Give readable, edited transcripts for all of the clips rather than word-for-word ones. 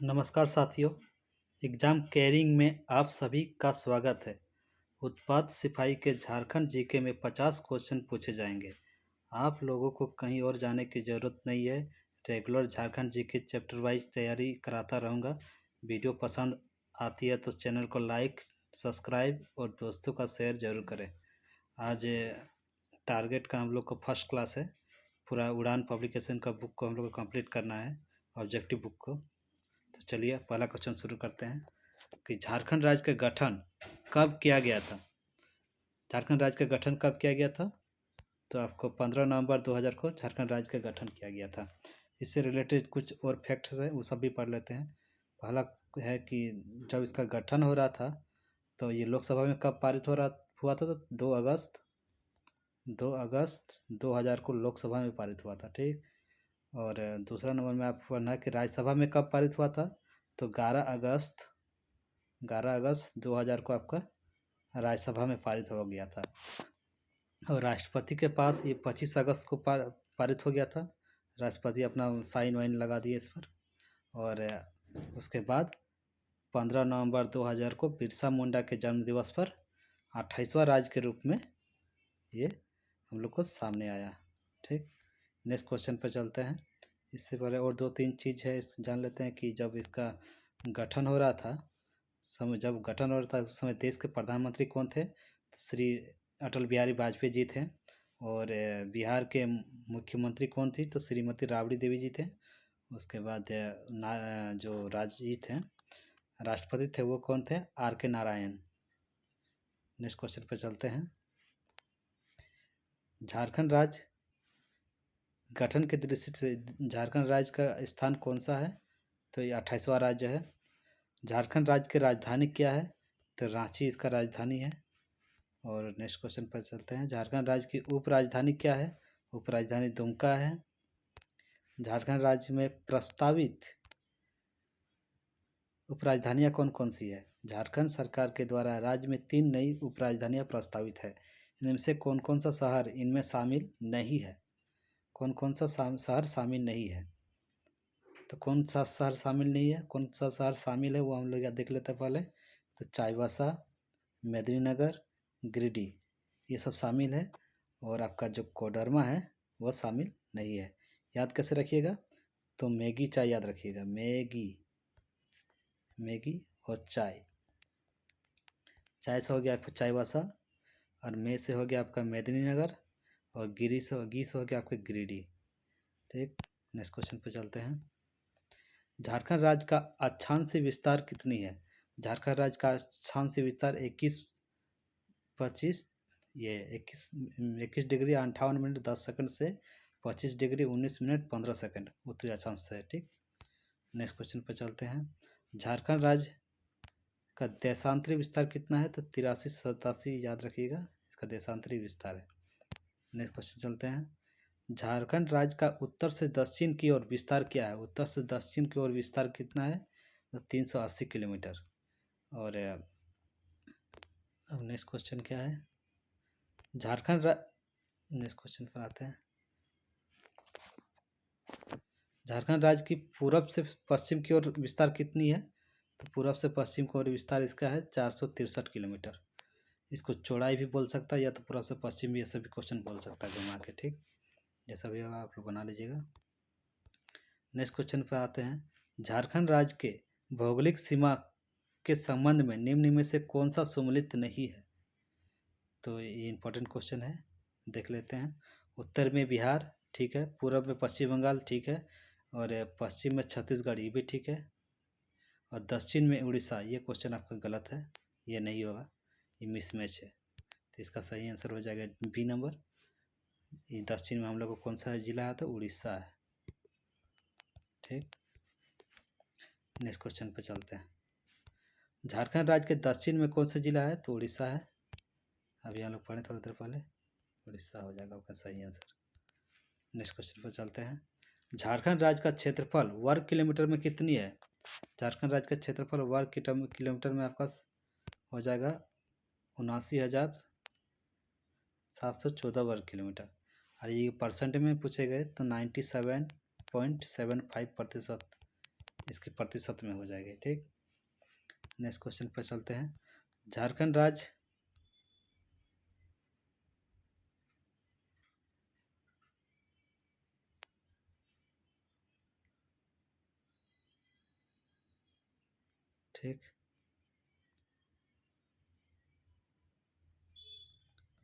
नमस्कार साथियों, exam carrying में आप सभी का स्वागत है। उत्पाद सिपाही के झारखंड जीके में 50 क्वेश्चन पूछे जाएंगे। आप लोगों को कहीं और जाने की ज़रूरत नहीं है। Regular Jharkhand GK chapter wise तैयारी कराता रहूँगा। वीडियो पसंद आती है तो चैनल को लाइक, सब्सक्राइब और दोस्तों का शेयर ज़रूर करें। आज टारगेट का हम लोग को फर्स्ट क्लास है। पूरा उड़ान पब्लिकेशन का बुक को हम लोग को कंप्लीट करना है, ऑब्जेक्टिव बुक को। तो चलिए पहला क्वेश्चन शुरू करते हैं कि झारखंड राज्य का गठन कब किया गया था। झारखंड राज्य का गठन कब किया गया था? तो आपको 15 नवंबर 2000 को झारखंड राज्य का गठन किया गया था। इससे रिलेटेड कुछ और फैक्ट्स है, वो सब भी पढ़ लेते हैं। पहला है कि जब इसका गठन हो रहा था तो ये लोकसभा में कब पारित हो रहा हुआ था? तो 2 अगस्त 2000 को लोकसभा में पारित हुआ था। ठीक। और दूसरा नंबर में आप पढ़ना है कि राज्यसभा में कब पारित हुआ था? तो 11 अगस्त 2000 को आपका राज्यसभा में पारित हो गया था। और राष्ट्रपति के पास ये 25 अगस्त को पारित हो गया था। राष्ट्रपति अपना साइन वाइन लगा दिए इस पर। और उसके बाद 15 नवंबर 2000 को बिरसा मुंडा के जन्म दिवस पर 28वां राज्य के रूप में ये हम लोग को सामने आया। ठीक। नेक्स्ट क्वेश्चन पर चलते हैं। इससे पहले और 2-3 चीज़ है, इस जान लेते हैं कि जब इसका गठन हो रहा था, जब गठन हो रहा था उस समय देश के प्रधानमंत्री कौन थे? श्री अटल बिहारी वाजपेयी जी थे। और बिहार के मुख्यमंत्री कौन थी? तो श्रीमती राबड़ी देवी जी थे। उसके बाद जो राजी थे, राष्ट्रपति थे, वो कौन थे? आर के नारायण। नेक्स्ट क्वेश्चन पर चलते हैं। झारखंड राज्य गठन के दृष्टि से झारखंड राज्य का स्थान कौन सा है? तो ये 28वां राज्य है। झारखंड राज्य की राजधानी क्या है? तो रांची इसका राजधानी है। और नेक्स्ट क्वेश्चन पर चलते हैं। झारखंड राज्य की उप राजधानी क्या है? उप राजधानी दुमका है। झारखंड राज्य में प्रस्तावित उप राजधानियाँ कौन कौन सी है? झारखंड सरकार के द्वारा राज्य में 3 नई उप राजधानियाँ प्रस्तावित है। इनमें से कौन कौन सा शहर इनमें शामिल नहीं है? कौन कौन सा शहर शामिल नहीं है? तो कौन सा शहर शामिल नहीं है, कौन सा शहर शामिल है वो हम लोग यहाँ देख लेते हैं पहले। तो चाईबासा, मेदिनीनगर, गिरिडीह, ये सब शामिल है। और आपका जो कोडरमा है वह शामिल नहीं है। याद कैसे रखिएगा? तो मैगी चाय याद रखिएगा। मैगी और चाय। चाय से हो गया आपका चाईबासा, और मे से हो गया आपका मेदिनीनगर, और गिरी से हो गया आपका गिरिडीह। ठीक। नेक्स्ट क्वेश्चन पे चलते हैं। झारखंड राज्य का अक्षांशीय विस्तार कितनी है? झारखंड राज्य का अक्षांशीय विस्तार 21 डिग्री 58 मिनट 10 सेकंड से 25 डिग्री 19 मिनट 15 सेकंड उत्तरी अक्षांश से है। ठीक। नेक्स्ट क्वेश्चन पर चलते हैं। झारखंड राज्य का देशांतरी विस्तार कितना है? तो 83-87 याद रखिएगा, इसका देशांतरी विस्तार है। नेक्स्ट क्वेश्चन चलते हैं। झारखंड राज्य का उत्तर से दक्षिण की ओर विस्तार क्या है? उत्तर से दक्षिण की ओर विस्तार कितना है? तो 380 किलोमीटर। और अब नेक्स्ट क्वेश्चन क्या है? नेक्स्ट क्वेश्चन पर आते हैं। झारखंड राज्य की पूरब से पश्चिम की ओर विस्तार कितनी है? तो पूरब से पश्चिम की ओर विस्तार इसका है 463 किलोमीटर। इसको चौड़ाई भी बोल सकता है, या तो पूरब से पश्चिम भी ऐसा भी क्वेश्चन बोल सकता है घुमा के। ठीक। जैसा भी होगा आप लोग बना लीजिएगा। नेक्स्ट क्वेश्चन पर आते हैं। झारखंड राज्य के भौगोलिक सीमा के संबंध में निम्न में से कौन सा सम्मिलित नहीं है? तो ये इंपॉर्टेंट क्वेश्चन है, देख लेते हैं। उत्तर में बिहार, ठीक है। पूर्व में पश्चिम बंगाल, ठीक है। और पश्चिम में छत्तीसगढ़, ये भी ठीक है। और दक्षिण में उड़ीसा, ये क्वेश्चन आपका गलत है, ये नहीं होगा, ये मिसमैच है। तो इसका सही आंसर हो जाएगा बी नंबर। ये दक्षिण में हम लोग को कौन सा जिला है? तो उड़ीसा है। ठीक। नेक्स्ट क्वेश्चन पे चलते हैं। झारखंड राज्य के दक्षिण में कौन सा जिला है? तो उड़ीसा है। अभी हम लोग पढ़े थोड़ी देर पहले, उड़ीसा हो जाएगा आपका सही आंसर। नेक्स्ट क्वेश्चन पर चलते हैं। झारखंड राज्य का क्षेत्रफल वर्ग किलोमीटर में कितनी है? झारखंड राज्य का क्षेत्रफल वर्ग किलोमीटर में आपका हो जाएगा 79,714 वर्ग किलोमीटर। और ये परसेंट में पूछे गए तो 97.75% इसकी प्रतिशत में हो जाएगी। ठीक, नेक्स्ट क्वेश्चन पर चलते हैं। झारखंड राज्य ठीक,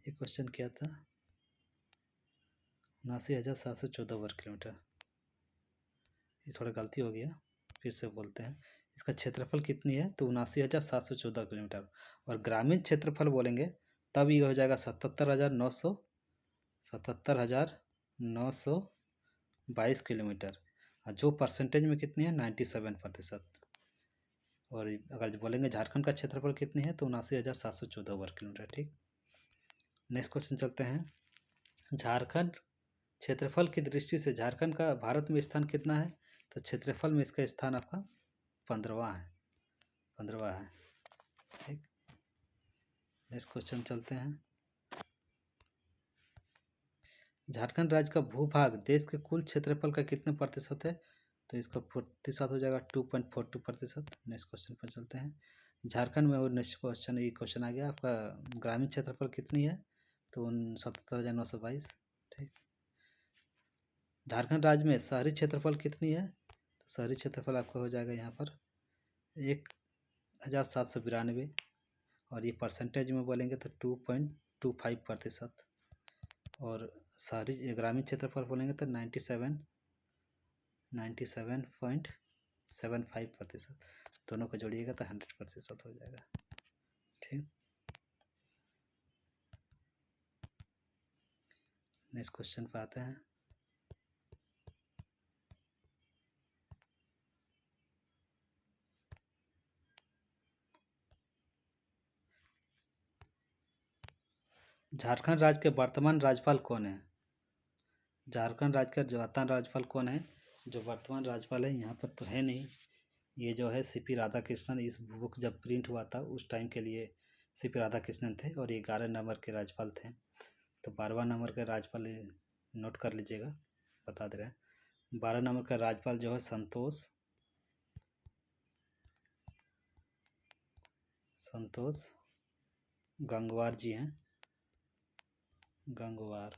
ये क्वेश्चन क्या था? 79,714 वर्ग किलोमीटर। ये थोड़ा गलती हो गया, फिर से बोलते हैं। इसका क्षेत्रफल कितनी है? तो 79,714 किलोमीटर। और ग्रामीण क्षेत्रफल बोलेंगे तब ये हो जाएगा 77,922 किलोमीटर। और जो परसेंटेज में कितनी है? 97%। और अगर बोलेंगे झारखंड का क्षेत्रफल कितनी है? तो 79,714 वर्ग किलोमीटर। ठीक, नेक्स्ट क्वेश्चन चलते हैं। झारखंड क्षेत्रफल की दृष्टि से झारखंड का भारत में स्थान कितना है? तो क्षेत्रफल में इसका स्थान आपका 15वां है, 15वां है। ठीक, नेक्स्ट क्वेश्चन चलते हैं। झारखंड राज्य का भूभाग देश के कुल क्षेत्रफल का कितने प्रतिशत है? तो इसका प्रतिशत हो जाएगा 2.42%। नेक्स्ट क्वेश्चन पर चलते हैं। झारखंड में, और नेक्स्ट क्वेश्चन, ये क्वेश्चन आ गया आपका, ग्रामीण क्षेत्रफल कितनी है? तो 77,922। ठीक, झारखंड राज्य में शहरी क्षेत्रफल कितनी है? तो शहरी क्षेत्रफल आपका हो जाएगा यहाँ पर 1,792। और ये परसेंटेज में बोलेंगे तो 2.25%। और शहरी ग्रामीण क्षेत्रफल बोलेंगे तो 97.75%। दोनों को जोड़िएगा तो 100% हो जाएगा। ठीक, नेक्स्ट क्वेश्चन पर आते हैं। झारखंड राज्य के वर्तमान राज्यपाल कौन है? झारखंड राज्य का वर्तमान राज्यपाल कौन है? जो वर्तमान राज्यपाल है यहाँ पर तो है नहीं, ये जो है सीपी राधाकृष्णन। इस बुक जब प्रिंट हुआ था उस टाइम के लिए सीपी राधाकृष्णन थे, और ये 11 नंबर के राज्यपाल थे। तो 12वां नंबर के राज्यपाल नोट कर लीजिएगा, बता दे रहे हैं। 12 नंबर का राज्यपाल जो है संतोष गंगवार जी हैं, गंगवार।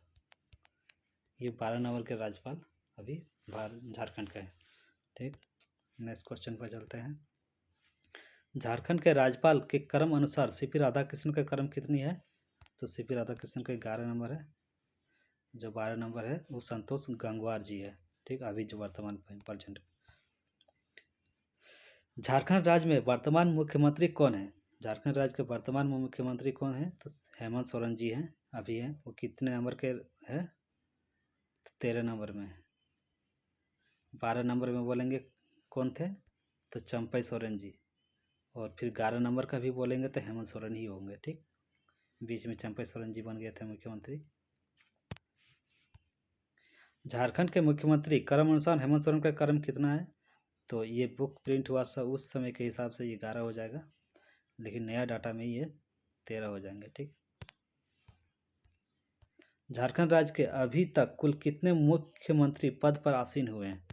ये 12 नंबर के राज्यपाल अभी झारखंड का है। ठीक, नेक्स्ट क्वेश्चन पर चलते हैं। झारखंड के राज्यपाल के क्रम अनुसार सीपी राधाकृष्णन का क्रम कितनी है? तो सीपी राधाकृष्णन का 11 नंबर है। जो 12 नंबर है वो संतोष गंगवार जी है। ठीक, अभी जो वर्तमान प्रेजेंट। झारखंड राज्य में वर्तमान मुख्यमंत्री कौन है? झारखंड राज्य के वर्तमान मुख्यमंत्री कौन है? तो हेमंत सोरेन जी हैं, अभी हैं। वो कितने नंबर के है? 13 नंबर में। 12 नंबर में बोलेंगे कौन थे? तो चंपई सोरेन जी। और फिर 11 नंबर का भी बोलेंगे तो हेमंत सोरेन ही होंगे। ठीक, बीच में चंपई सोरेन जी बन गए थे मुख्यमंत्री। झारखंड के मुख्यमंत्री क्रम अनुसार हेमंत सोरेन का क्रम कितना है? तो ये बुक प्रिंट हुआ उस समय के हिसाब से ये 11 हो जाएगा, लेकिन नया डाटा में ये 13 हो जाएंगे। ठीक, झारखंड राज्य के अभी तक कुल कितने मुख्यमंत्री पद पर आसीन हुए हैं?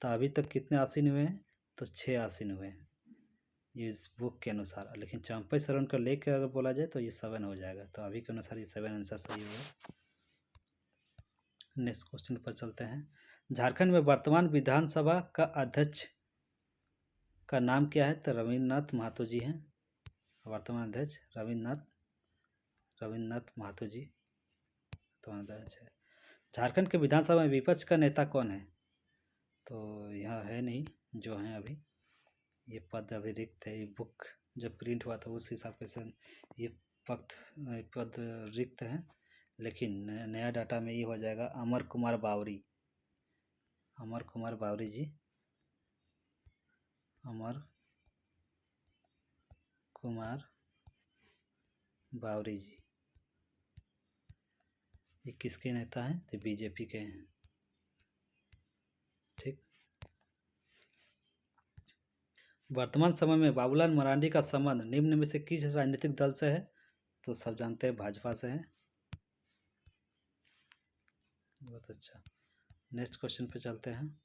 तो अभी तक कितने आसीन हुए हैं? तो 6 आसीन हुए हैं इस बुक के अनुसार। लेकिन चंपई सोरेन को लेकर अगर बोला जाए तो ये 7 हो जाएगा। तो अभी के अनुसार ये 7 आंसर सही होगा। नेक्स्ट क्वेश्चन पर चलते हैं। झारखंड में वर्तमान विधानसभा का अध्यक्ष का नाम क्या है? तो रविन्द्रनाथ महतो जी हैं वर्तमान अध्यक्ष। रविन्द्रनाथ महतो जी वर्तमान अध्यक्ष है। झारखंड के विधानसभा में विपक्ष का नेता कौन है? तो यहाँ है नहीं, जो है अभी ये पद अभी रिक्त है। ये बुक जब प्रिंट हुआ था उस हिसाब से ये पद रिक्त है। लेकिन नया डाटा में ये हो जाएगा अमर कुमार बावरी। अमर कुमार बावरी जी, अमर कुमार बावरी जी, ये किसके नेता हैं? तो बीजेपी के हैं। ठीक, वर्तमान समय में बाबूलाल मरांडी का संबंध निम्न में से किस राजनीतिक दल से है? तो सब जानते हैं भाजपा से है। बहुत अच्छा, नेक्स्ट क्वेश्चन पे चलते हैं।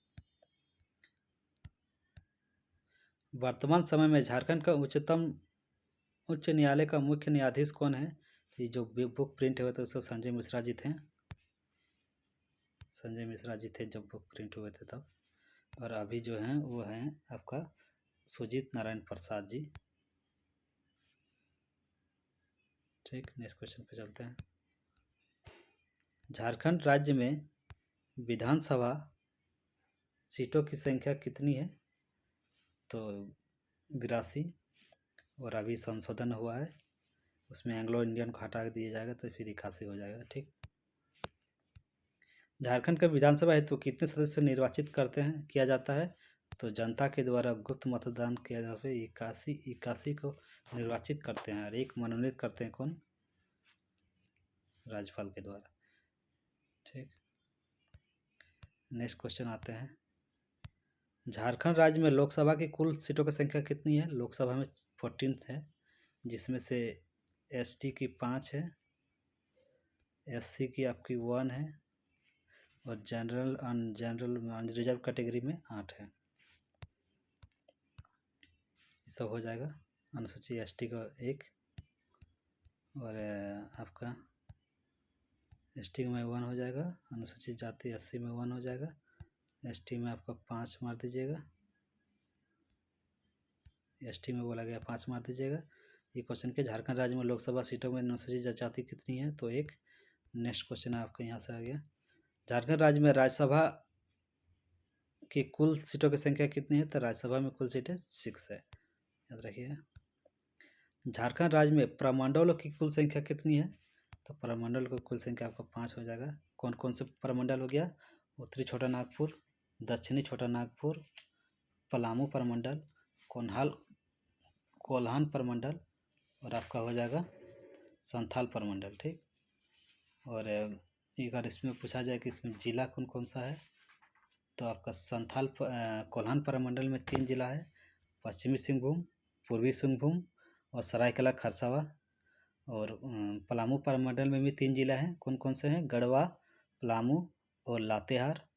वर्तमान समय में झारखंड का उच्च न्यायालय का मुख्य न्यायाधीश कौन है? ये जो बुक प्रिंट हुए थे उसको संजय मिश्रा जी थे। संजय मिश्रा जी थे जब बुक प्रिंट हुए थे तब। और अभी जो हैं वो हैं आपका सुजीत नारायण प्रसाद जी। ठीक, नेक्स्ट क्वेश्चन पे चलते हैं। झारखंड राज्य में विधानसभा सीटों की संख्या कितनी है? तो 82। और अभी संशोधन हुआ है, उसमें एंग्लो इंडियन को हटा दिया जाएगा तो फिर 81 हो जाएगा। ठीक। झारखंड का विधानसभा हेतु कितने सदस्य निर्वाचित किया जाता है? तो जनता के द्वारा गुप्त मतदान किया जाता है। 81 को निर्वाचित करते हैं और एक मनोनीत करते हैं कौन? राज्यपाल के द्वारा। ठीक। नेक्स्ट क्वेश्चन आते हैं। झारखंड राज्य में लोकसभा की कुल सीटों की संख्या कितनी है? लोकसभा में 14 है, जिसमें से एसटी की 5 है, एससी की आपकी 1 है और जनरल रिजर्व कैटेगरी में 8 है। ये सब हो जाएगा। अनुसूची एसटी का 1 और आपका एसटी में 1 हो जाएगा। अनुसूचित जाति एससी में 1 हो जाएगा। एसटी में आपका 5 मार दीजिएगा। एसटी में बोला गया 5 मार दीजिएगा। ये क्वेश्चन के झारखंड राज्य में लोकसभा सीटों में अनुसूचित जाति कितनी है? तो 1। नेक्स्ट क्वेश्चन आपका यहाँ से आ गया। झारखंड राज्य में राज्यसभा की कुल सीटों की संख्या कितनी है? तो राज्यसभा में कुल सीटें 6 है, याद रखिए। झारखंड राज्य में प्रमंडलों की कुल संख्या कितनी है? तो प्रमंडल की कुल संख्या आपका 5 हो जाएगा। कौन कौन से प्रमंडल हो गया? उत्तरी छोटा नागपुर, दक्षिणी छोटा नागपुर, पलामू प्रमंडल, कोल्हान प्रमंडल और आपका हो जाएगा संथाल प्रमंडल। ठीक। और एक बार इसमें पूछा जाए कि इसमें जिला कौन कौन सा है, तो आपका कोल्हान प्रमंडल में 3 जिला है, पश्चिमी सिंहभूम, पूर्वी सिंहभूम और सरायकेला खरसावा। और पलामू प्रमंडल में भी 3 जिला हैं। कौन कौन से हैं? गढ़वा, पलामू और लातेहार।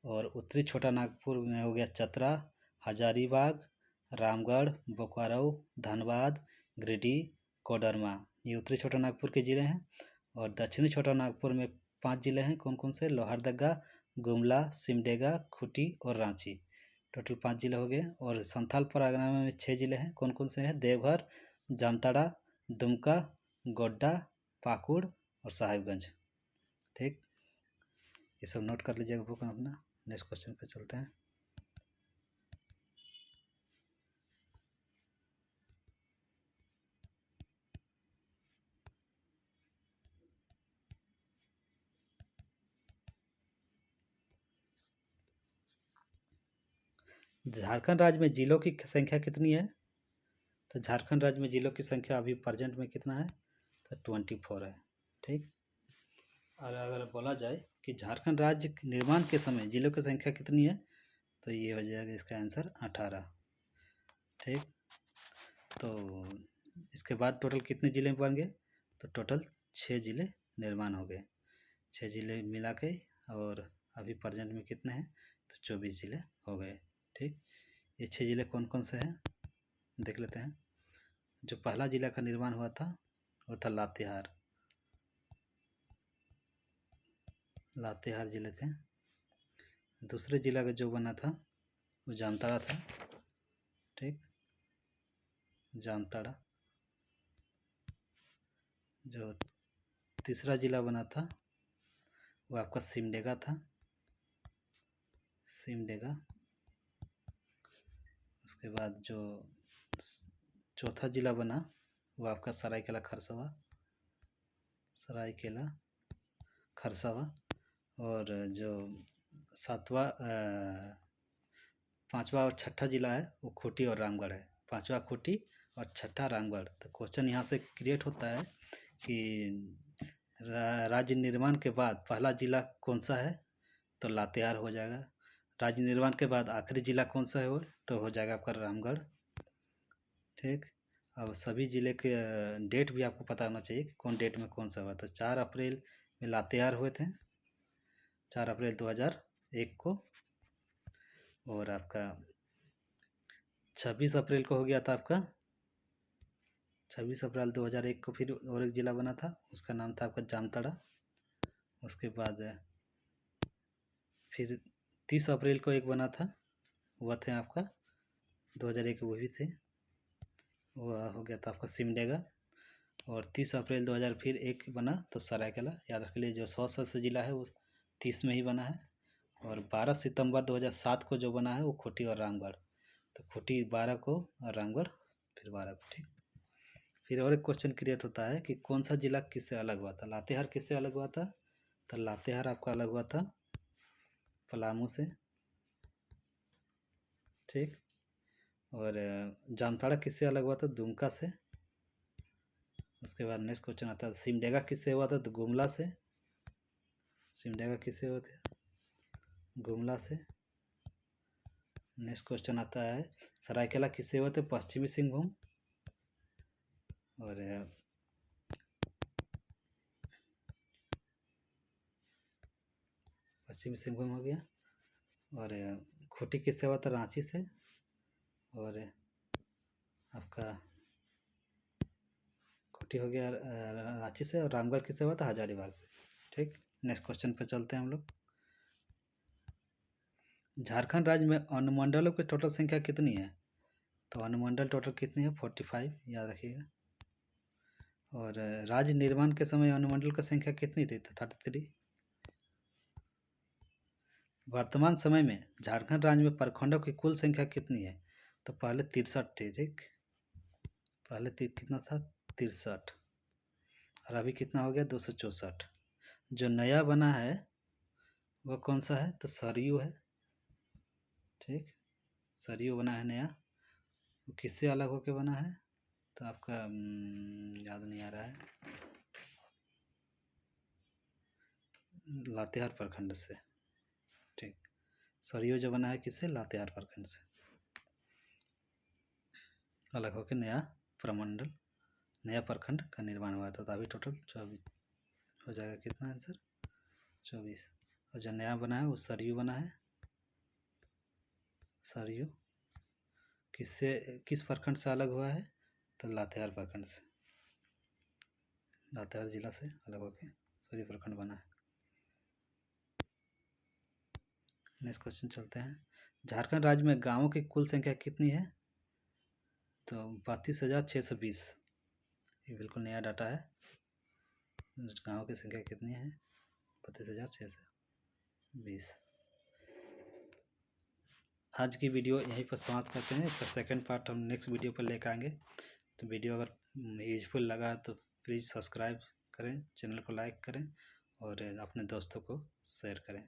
और उत्तरी छोटा नागपुर में हो गया चतरा, हजारीबाग, रामगढ़, बोकारो, धनबाद, गिरिडीह, कोडरमा। ये उत्तरी छोटा नागपुर के ज़िले हैं। और दक्षिणी छोटा नागपुर में 5 ज़िले हैं। कौन कौन से? लोहरदगा, गुमला, सिमडेगा, खूंटी और रांची। टोटल 5 ज़िले हो गए। और संथाल परगना में 6 ज़िले हैं। कौन कौन से हैं? देवघर, जामताड़ा, दुमका, गोड्डा, पाकुड़ और साहिबगंज। ठीक, ये सब नोट कर लीजिएगा बुक में अपना। नेक्स्ट क्वेश्चन पे चलते हैं। झारखंड राज्य में जिलों की संख्या कितनी है? तो झारखंड राज्य में जिलों की संख्या अभी प्रेजेंट में कितना है? तो 24 है। ठीक। और अगर बोला जाए कि झारखंड राज्य के निर्माण के समय जिलों की संख्या कितनी है, तो ये हो जाएगा इसका आंसर 18। ठीक। तो इसके बाद टोटल कितने ज़िले बन गए? तो टोटल 6 ज़िले निर्माण हो गए। 6 ज़िले मिला के और अभी प्रेजेंट में कितने हैं? तो 24 ज़िले हो गए। ठीक। ये 6 ज़िले कौन कौन से हैं देख लेते हैं। जो पहला ज़िला का निर्माण हुआ था वो था लातेहार ज़िले थे। दूसरे ज़िला का जो बना था वो जामताड़ा था। ठीक, जामताड़ा। जो तीसरा ज़िला बना था वो आपका सिमडेगा था, सिमडेगा। उसके बाद जो चौथा ज़िला बना वो आपका सरायकेला खरसावा। और जो पांचवा और छठा ज़िला है वो खूंटी और रामगढ़ है। पांचवा खूंटी और छठा रामगढ़। तो क्वेश्चन यहाँ से क्रिएट होता है कि राज्य निर्माण के बाद पहला ज़िला कौन सा है? तो लातेहार हो जाएगा। राज्य निर्माण के बाद आखिरी ज़िला कौन सा है वो? तो हो जाएगा आपका रामगढ़। ठीक। अब सभी ज़िले के डेट भी आपको पता होना चाहिए कि कौन डेट में कौन सा हुआ। तो 4 अप्रैल में लातेहार हुए थे, 4 अप्रैल 2001 को। और आपका 26 अप्रैल को हो गया था आपका 26 अप्रैल 2001 को फिर और एक ज़िला बना था, उसका नाम था आपका जामताड़ा। उसके बाद फिर 30 अप्रैल को एक बना था, वह थे आपका 2001 वो भी थे, वह हो गया था आपका सिमडेगा। और 30 अप्रैल 2000 फिर एक बना तो सरायकेला, याद रख लीजिए। जो 100 से ज़िला है वो 30 में ही बना है। और 12 सितंबर 2007 को जो बना है वो खूंटी और रामगढ़, तो खूंटी 12 को और रामगढ़ फिर 12 को, ठीक। फिर और एक क्वेश्चन क्रिएट होता है कि कौन सा जिला किससे अलग हुआ था। लातेहार किससे अलग हुआ था, तो लातेहार आपका अलग हुआ था पलामू से, ठीक। और जामताड़ा किससे अलग हुआ था, दुमका से। उसके बाद नेक्स्ट क्वेश्चन आता है सिमडेगा किससे हुआ था, तो गुमला से। सिमडेगा किससे हुआ था, गुमला से। नेक्स्ट क्वेश्चन आता है सरायकेला किससे हुआ था, पश्चिमी सिंहभूम। और पश्चिमी सिंहभूम हो गया। और खूंटी किससे हुआ था, रांची से। और आपका खूंटी हो गया रांची से। और रामगढ़ किससे हुआ था, हजारीबाग से, ठीक। नेक्स्ट क्वेश्चन पे चलते हैं हम लोग। झारखंड राज्य में अनुमंडलों की टोटल संख्या कितनी है, तो अनुमंडल टोटल कितनी है, 45, याद रखिएगा। और राज्य निर्माण के समय अनुमंडल की संख्या कितनी थी, तो 33। वर्तमान समय में झारखंड राज्य में प्रखंडों की कुल संख्या कितनी है, तो पहले 63 थी, ठीक। पहले कितना था, 63। और अभी कितना हो गया, 264। जो नया बना है वह कौन सा है, तो सरयू है, ठीक। सरयू बना है नया। वो किससे अलग होके बना है, तो आपका याद नहीं आ रहा है, लातेहार प्रखंड से, ठीक। सरयू जो बना है किससे, लातेहार प्रखंड से अलग होकर नया प्रमंडल, नया प्रखंड का निर्माण हुआ था। तो अभी टोटल 24 हो जाएगा, कितना आंसर, 24। और जो नया बना है वो सरयू बना है। सरयू किससे, किस प्रखंड से अलग हुआ है, तो लातेहार प्रखंड से, लातेहार जिला से अलग होकर सरयू प्रखंड बना है। नेक्स्ट क्वेश्चन चलते हैं। झारखंड राज्य में गांवों की कुल संख्या कितनी है, तो 32,620। ये बिल्कुल नया डाटा है। गांवों की संख्या कितनी है, 32,620। आज की वीडियो यहीं पर समाप्त करते हैं। इसका सेकंड पार्ट हम नेक्स्ट वीडियो पर लेकर आएंगे। तो वीडियो अगर यूजफुल लगा तो प्लीज़ सब्सक्राइब करें, चैनल को लाइक करें और अपने दोस्तों को शेयर करें।